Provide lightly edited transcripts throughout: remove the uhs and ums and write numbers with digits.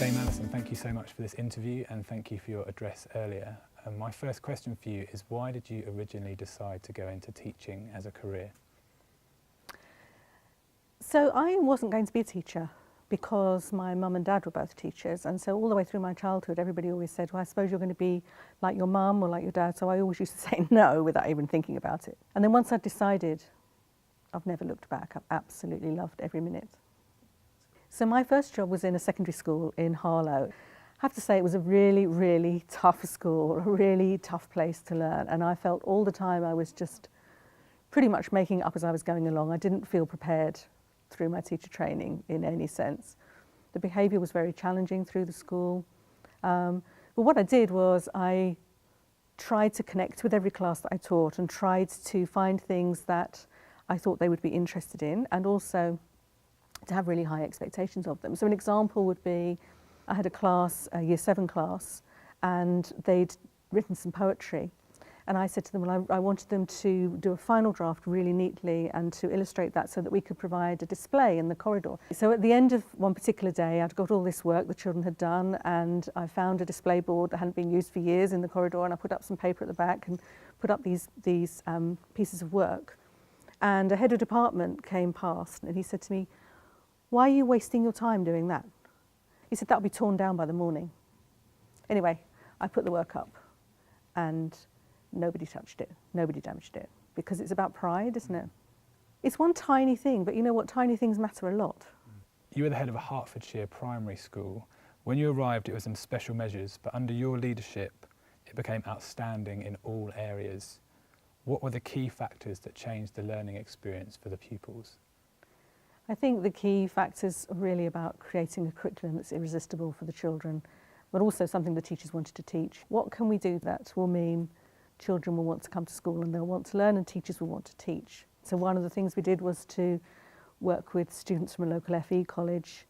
Dame Alison, thank you so much for this interview and thank you for your address earlier. My first question for you is, why did you originally decide to go into teaching as a career? So I wasn't going to be a teacher because my mum and dad were both teachers, and so all the way through my childhood everybody always said, well, I suppose you're going to be like your mum or like your dad, so I always used to say no without even thinking about it. And then once I'd decided, I've never looked back. I've absolutely loved every minute. So my first job was in a secondary school in Harlow. I have to say it was a really, really tough school, a really tough place to learn, and I felt all the time I was just pretty much making it up as I was going along. I didn't feel prepared through my teacher training in any sense. The behaviour was very challenging through the school. But what I did was I tried to connect with every class that I taught and tried to find things that I thought they would be interested in, and also to have really high expectations of them. So an example would be, I had a class, a Year 7 class, and they'd written some poetry. And I said to them, well, I wanted them to do a final draft really neatly and to illustrate that so that we could provide a display in the corridor. So at the end of one particular day, I'd got all this work the children had done, and I found a display board that hadn't been used for years in the corridor, and I put up some paper at the back and put up these pieces of work. And a head of department came past and he said to me, why are you wasting your time doing that? He said, that'll be torn down by the morning. Anyway, I put the work up and nobody touched it, nobody damaged it, because it's about pride, isn't it? It's one tiny thing, but you know what, tiny things matter a lot. You were the head of a Hertfordshire primary school. When you arrived, it was in special measures, but under your leadership, it became outstanding in all areas. What were the key factors that changed the learning experience for the pupils? I think the key factors are really about creating a curriculum that's irresistible for the children, but also something the teachers wanted to teach. What can we do that will mean children will want to come to school and they'll want to learn and teachers will want to teach? So one of the things we did was to work with students from a local FE college,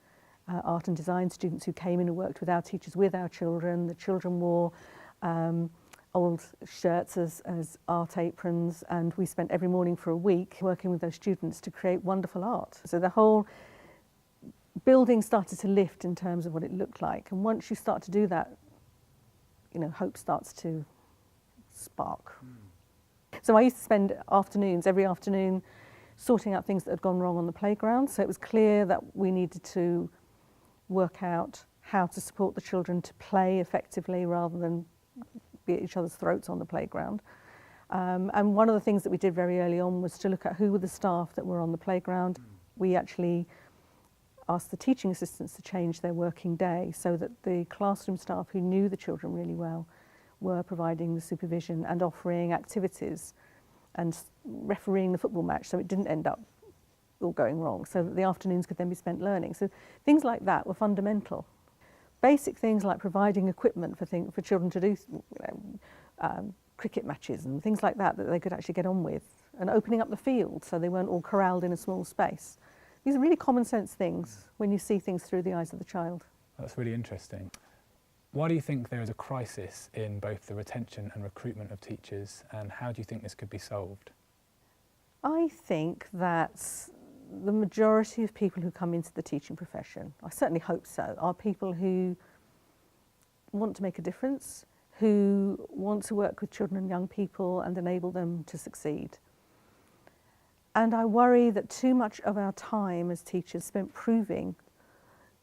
art and design students who came in and worked with our teachers with our children. The children wore old shirts as art aprons, and we spent every morning for a week working with those students to create wonderful art. So the whole building started to lift in terms of what it looked like, and once you start to do that, you know, hope starts to spark. So I used to spend afternoons, every afternoon, sorting out things that had gone wrong on the playground. So it was clear that we needed to work out how to support the children to play effectively rather than be at each other's throats on the playground. And one of the things that we did very early on was to look at who were the staff that were on the playground. We actually asked the teaching assistants to change their working day so that the classroom staff who knew the children really well were providing the supervision and offering activities and refereeing the football match so it didn't end up all going wrong, so that the afternoons could then be spent learning. So things like that were fundamental. Basic things like providing equipment for children to do cricket matches and things like that they could actually get on with, and opening up the field so they weren't all corralled in a small space. These are really common sense things when you see things through the eyes of the child. That's really interesting. Why do you think there is a crisis in both the retention and recruitment of teachers, and how do you think this could be solved? I think that the majority of people who come into the teaching profession, I certainly hope so, are people who want to make a difference, who want to work with children and young people and enable them to succeed. And I worry that too much of our time as teachers is spent proving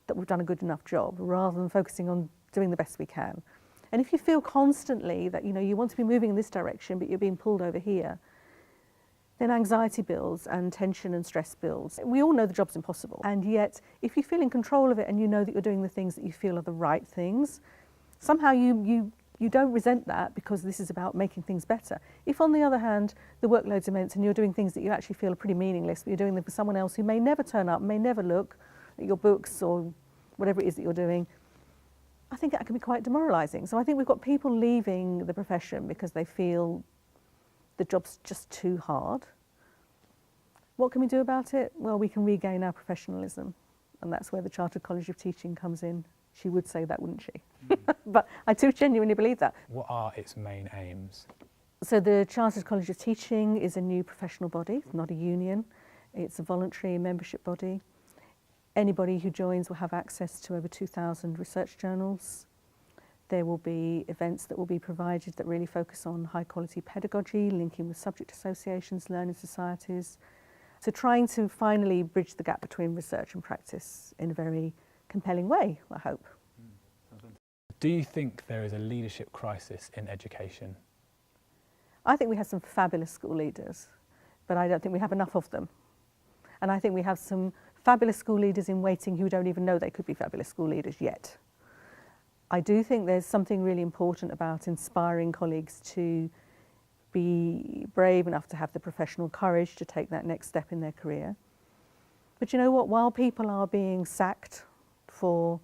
that we've done a good enough job rather than focusing on doing the best we can. And if you feel constantly that you want to be moving in this direction but you're being pulled over here, then anxiety builds and tension and stress builds. We all know the job's impossible, and yet if you feel in control of it and you know that you're doing the things that you feel are the right things, somehow you don't resent that because this is about making things better. If on the other hand the workload's immense and you're doing things that you actually feel are pretty meaningless, but you're doing them for someone else who may never turn up, may never look at your books or whatever it is that you're doing, I think that can be quite demoralising. So I think we've got people leaving the profession because they feel the job's just too hard. What can we do about it? Well, we can regain our professionalism, and that's where the Chartered College of Teaching comes in. She would say that, wouldn't she? But I do genuinely believe that. What are its main aims? So the Chartered College of Teaching is a new professional body, not a union. It's a voluntary membership body. Anybody who joins will have access to over 2,000 research journals. There will be events that will be provided that really focus on high quality pedagogy, linking with subject associations, learning societies. So trying to finally bridge the gap between research and practice in a very compelling way, I hope. Do you think there is a leadership crisis in education? I think we have some fabulous school leaders, but I don't think we have enough of them. And I think we have some fabulous school leaders in waiting who don't even know they could be fabulous school leaders yet. I do think there's something really important about inspiring colleagues to be brave enough to have the professional courage to take that next step in their career. But you know what, while people are being sacked for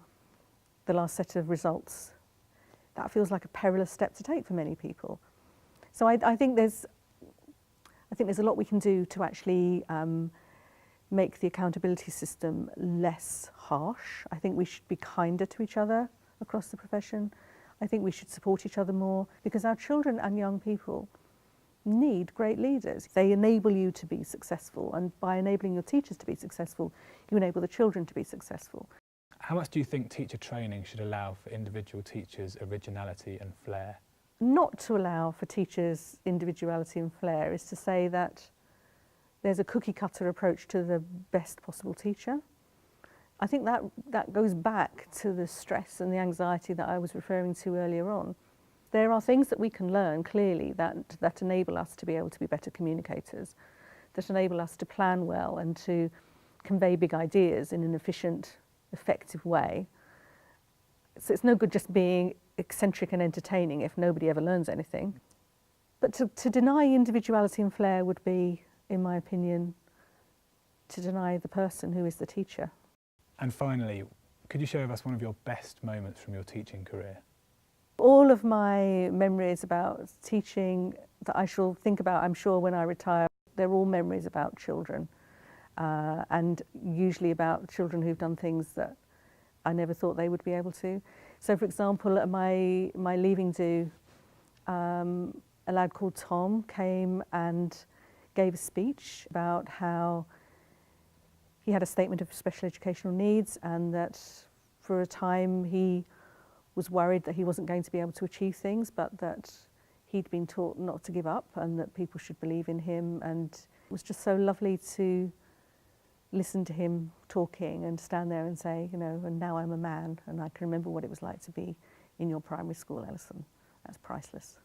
the last set of results, that feels like a perilous step to take for many people. So I think there's a lot we can do to actually make the accountability system less harsh. I think we should be kinder to each other across the profession. I think we should support each other more, because our children and young people need great leaders. They enable you to be successful, and by enabling your teachers to be successful, you enable the children to be successful. How much do you think teacher training should allow for individual teachers' originality and flair? Not to allow for teachers' individuality and flair is to say that there's a cookie-cutter approach to the best possible teacher. I think that goes back to the stress and the anxiety that I was referring to earlier on. There are things that we can learn clearly that enable us to be able to be better communicators, that enable us to plan well and to convey big ideas in an efficient, effective way. So it's no good just being eccentric and entertaining if nobody ever learns anything. But to deny individuality and flair would be, in my opinion, to deny the person who is the teacher. And finally, could you share with us one of your best moments from your teaching career? All of my memories about teaching that I shall think about, I'm sure, when I retire, they're all memories about children, and usually about children who've done things that I never thought they would be able to. So, for example, at my leaving do, a lad called Tom came and gave a speech about how he had a statement of special educational needs, and that for a time he was worried that he wasn't going to be able to achieve things, but that he'd been taught not to give up and that people should believe in him. And it was just so lovely to listen to him talking and stand there and say, you know, and now I'm a man and I can remember what it was like to be in your primary school, Alison. That's priceless.